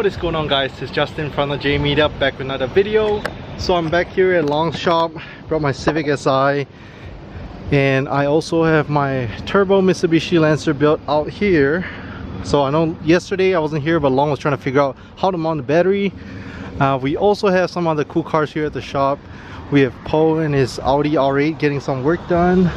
What is going on, guys? It's Justin from the J Meetup, back with another video. So I'm back here at Long's shop, brought my Civic Si, and I also have my turbo Mitsubishi Lancer built out here. So I know yesterday I wasn't here, but Long was trying to figure out how to mount the battery. We also have some other cool cars here at the shop. We have Poe and his Audi R8 getting some work done.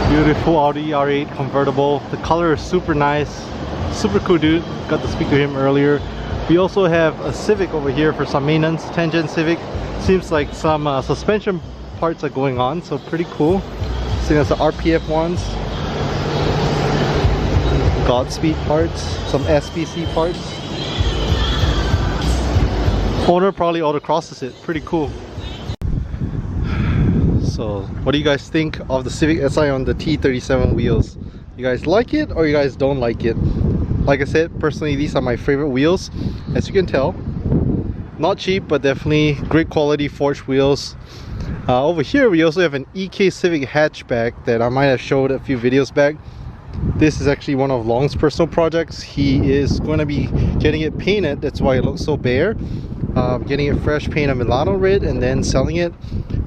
Beautiful Audi R8 convertible. The color is super nice, super cool dude. Got to speak to him earlier. We also have a Civic over here for some maintenance. 10-gen Civic. Seems like some suspension parts are going on, so pretty cool. Seeing as the RPF ones, Godspeed parts, some SPC parts. Owner probably autocrosses it. Pretty cool. So what do you guys think of the Civic Si on the T37 wheels? You guys like it or you guys don't like it? Like I said, personally these are my favorite wheels, as you can tell. Not cheap, but definitely great quality forged wheels. Over here we also have an EK Civic hatchback that I might have showed a few videos back. This is actually one of Long's personal projects. He is going to be getting it painted, that's why it looks so bare. Getting it fresh paint a Milano red and then selling it.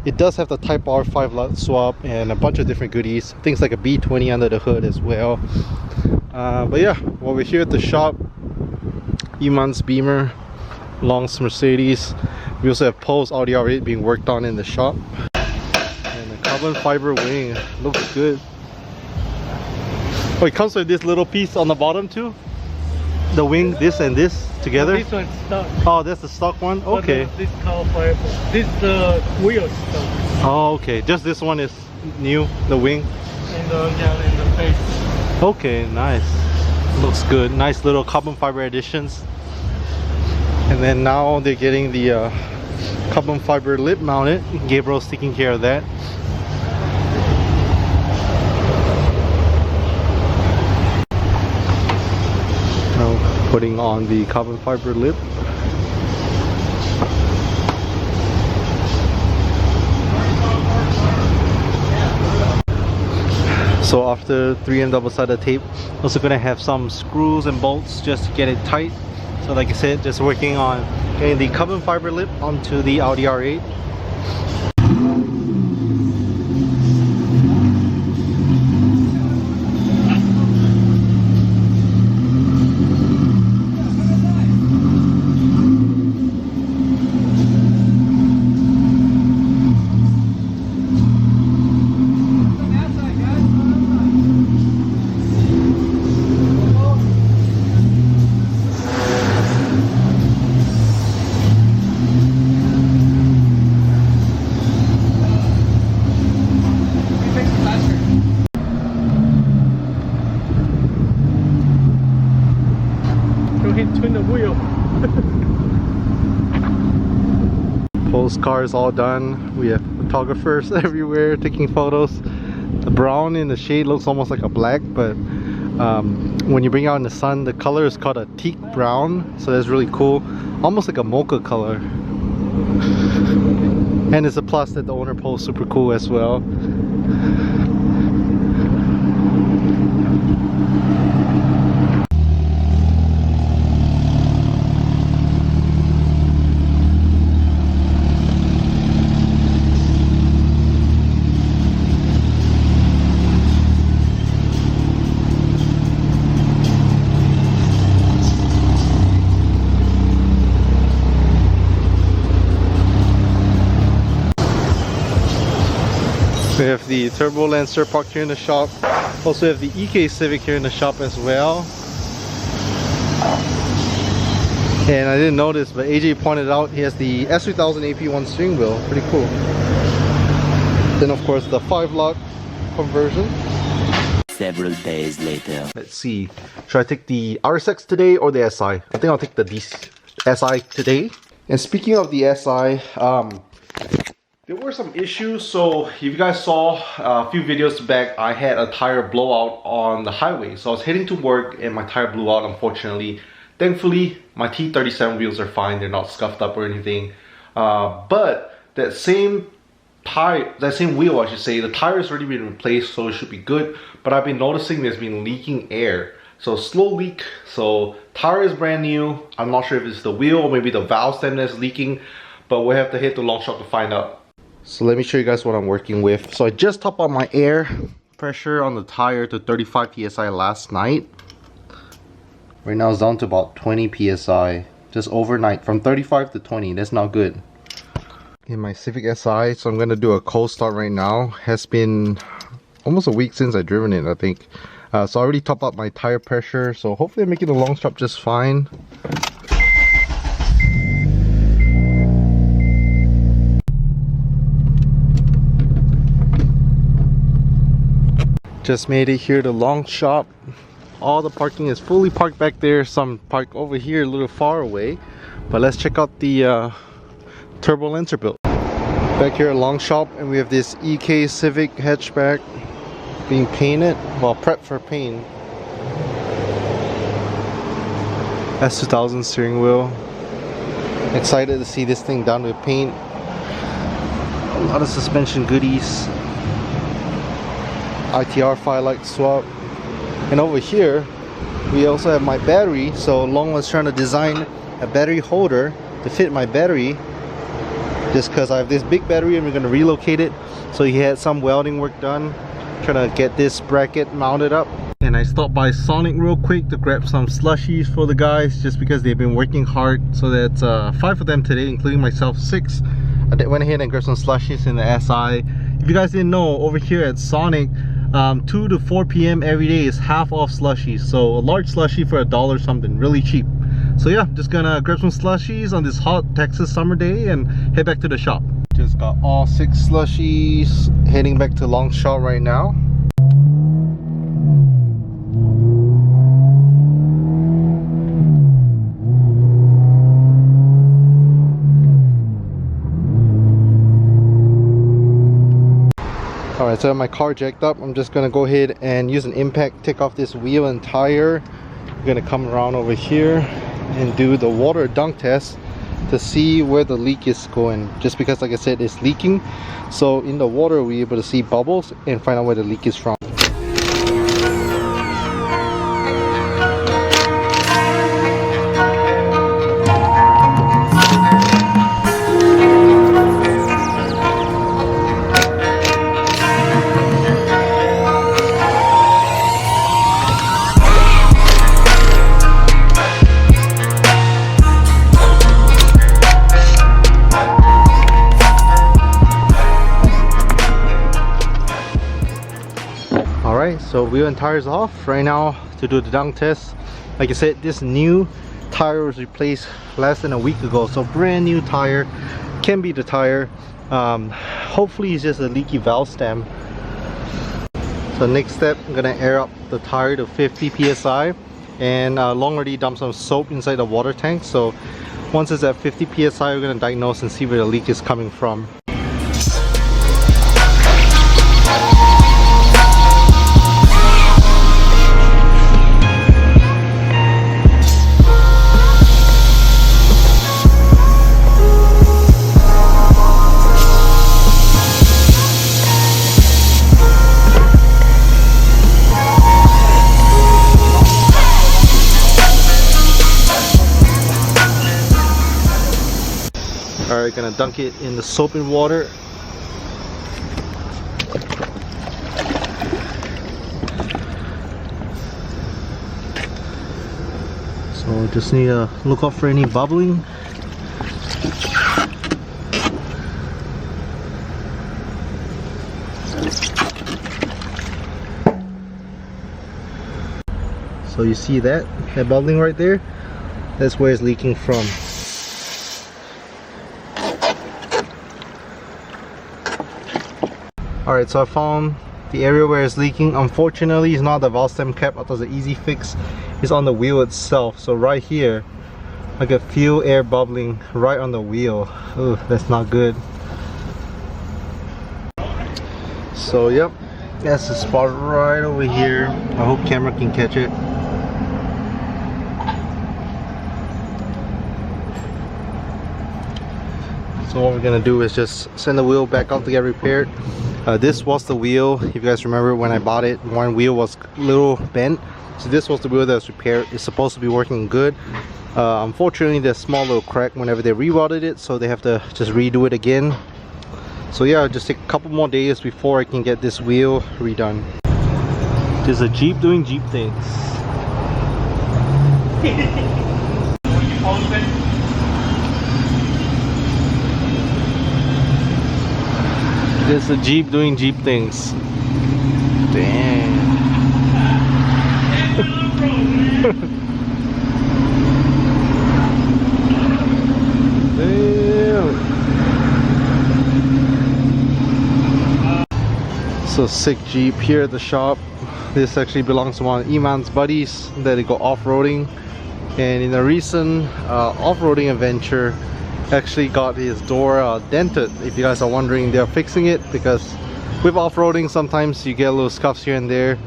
It does have the Type R 5 lot swap and a bunch of different goodies, things like a B20 under the hood as well. But yeah, while we're here at the shop, Iman's Beamer, Long's Mercedes. We also have Poe's Audi R8 being worked on in the shop, and the carbon fiber wing looks good. Oh, it comes with this little piece on the bottom too. The wing, this and this together. This one's stock. Oh, that's the stock one. Okay. This carbon fiber. This wheel stock. Oh, okay. Just this one is new, the wing. And yeah, in the face. Okay, nice. Looks good. Nice little carbon fiber additions. And then now they're getting the carbon fiber lip mounted. Gabriel's taking care of that. Now putting on the carbon fiber lip. So after 3M double-sided tape, also gonna have some screws and bolts just to get it tight. So like I said, just working on getting the carbon fiber lip onto the Audi R8. Twin the wheel. Poe's car is all done. We have photographers everywhere taking photos. The brown in the shade looks almost like a black, but when you bring it out in the sun, the color is called a teak brown, so that's really cool, almost like a mocha color. And it's a plus that the owner Poe is super cool as well. We have the Turbo Lancer parked here in the shop. Also have the EK Civic here in the shop as well. And I didn't notice, but AJ pointed out he has the S3000 AP1 steering wheel. Pretty cool. Then of course the 5-lock conversion. Several days later. Let's see. Should I take the RSX today or the SI? I think I'll take the SI today. And speaking of the SI, there were some issues. So if you guys saw a few videos back, I had a tire blowout on the highway. So I was heading to work and my tire blew out, unfortunately. Thankfully, my T37 wheels are fine. They're not scuffed up or anything. But that same wheel, I should say, the tire has already been replaced, so it should be good. But I've been noticing there's been leaking air. So slow leak. So tire is brand new. I'm not sure if it's the wheel or maybe the valve stem that's leaking, but we'll have to hit the long shop to find out. So let me show you guys what I'm working with. So I just topped up my air pressure on the tire to 35 psi last night. Right now it's down to about 20 psi just overnight, from 35 to 20. That's not good. In my Civic Si, so I'm gonna do a cold start right now. Has been almost a week since I've driven it, I think. So I already topped up my tire pressure, so hopefully I'm making the long stop just fine. Just made it here to long shop. All the parking is fully parked back there. Some parked over here a little far away. But let's check out the turbo lenser build. Back here at long shop, and we have this EK Civic hatchback being painted, well, prepped for paint. S2000 steering wheel. Excited to see this thing done with paint. A lot of suspension goodies. ITR firelight swap. And over here we also have my battery. So Long was trying to design a battery holder to fit my battery, just because I have this big battery and we're going to relocate it. So he had some welding work done, trying to get this bracket mounted up. And I stopped by Sonic real quick to grab some slushies for the guys, just because they've been working hard. So that's 5 of them today, including myself, 6. I went ahead and grabbed some slushies in the SI. If you guys didn't know, over here at Sonic, 2 to 4 p.m. every day is half off slushies. So a large slushie for $1 something, really cheap. So yeah, just gonna grab some slushies on this hot Texas summer day and head back to the shop. Just got all 6 slushies, heading back to long shop right now. Alright, so I have my car jacked up. I'm just gonna go ahead and use an impact, take off this wheel and tire. I'm gonna come around over here and do the water dunk test to see where the leak is going, just because, like I said, it's leaking. So in the water we're able to see bubbles and find out where the leak is from. So wheel and tires off right now to do the dunk test. Like I said, this new tire was replaced less than a week ago, so brand new tire. Can be the tire. Hopefully it's just a leaky valve stem. So next step, I'm gonna air up the tire to 50 psi, and Long already dumped some soap inside the water tank. So once it's at 50 psi, we're gonna diagnose and see where the leak is coming from. Alright, gonna dunk it in the soap and water. So just need to look out for any bubbling. So you see that bubbling right there? That's where it's leaking from. Alright, so I found the area where it's leaking. Unfortunately, it's not the valve stem cap. I thought it was an easy fix. It's on the wheel itself. So right here, I can feel air bubbling right on the wheel. Ugh, that's not good. So yep, that's the spot right over here. I hope camera can catch it. So what we're gonna do is just send the wheel back out to get repaired. This was the wheel. If you guys remember when I bought it, one wheel was a little bent. So this was the wheel that was repaired. It's supposed to be working good. Unfortunately, there's a small little crack whenever they rerouted it, so they have to just redo it again. So yeah, it'll just take a couple more days before I can get this wheel redone. There's a Jeep doing Jeep things. There's a Jeep doing Jeep things. Damn. So sick Jeep here at the shop. This actually belongs to one of Iman's buddies that they go off-roading, and in a recent off-roading adventure actually got his door dented. If you guys are wondering, they're fixing it because with off-roading sometimes you get little scuffs here and there.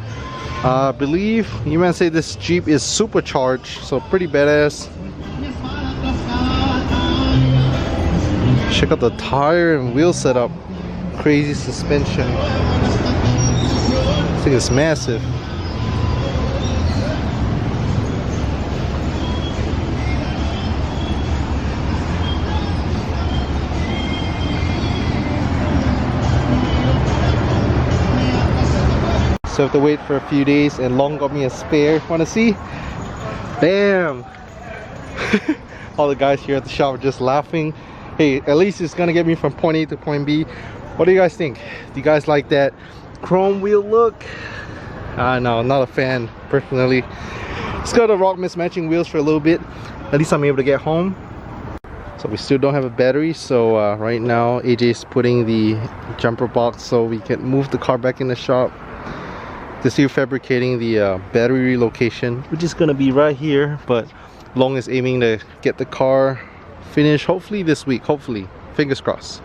I believe Iman say this Jeep is supercharged, so pretty badass. Check out the tire and wheel setup. Crazy suspension. I think it's massive. So I have to wait for a few days, and Long got me a spare. Wanna see? Bam! All the guys here at the shop are just laughing. Hey, at least it's gonna get me from point A to point B. What do you guys think? Do you guys like that chrome wheel look? No, not a fan personally. It's got a rock mismatching wheels for a little bit. At least I'm able to get home. So we still don't have a battery, so right now AJ's putting the jumper box so we can move the car back in the shop. They're still fabricating the battery relocation, which is gonna be right here, but Long is aiming to get the car finished hopefully this week. Hopefully, fingers crossed.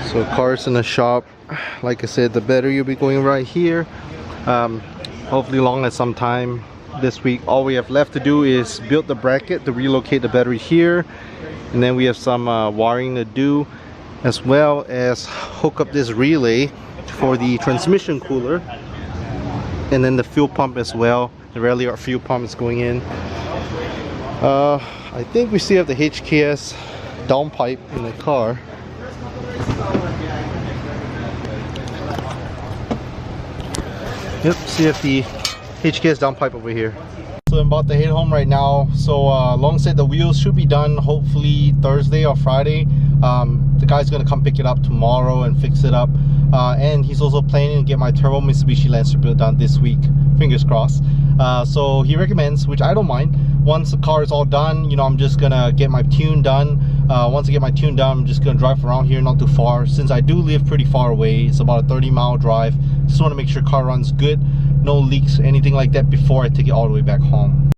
So cars in the shop, like I said, the battery will be going right here. Hopefully Long at some time this week. All we have left to do is build the bracket to relocate the battery here, and then we have some wiring to do, as well as hook up this relay for the transmission cooler, and then the fuel pump as well. The Rallispired fuel pump is going in. I think we still have the HKS downpipe in the car. Yep, see if the HKS downpipe over here. So I'm about to head home right now. So Long said the wheels should be done hopefully Thursday or Friday. The guy's gonna come pick it up tomorrow and fix it up. And he's also planning to get my turbo Mitsubishi Lancer built done this week. Fingers crossed. So he recommends, which I don't mind, once the car is all done, you know, I'm just gonna get my tune done. Once I get my tune done, I'm just gonna drive around here, not too far, since I do live pretty far away. It's about a 30-mile drive. Just want to make sure car runs good, no leaks, anything like that before I take it all the way back home.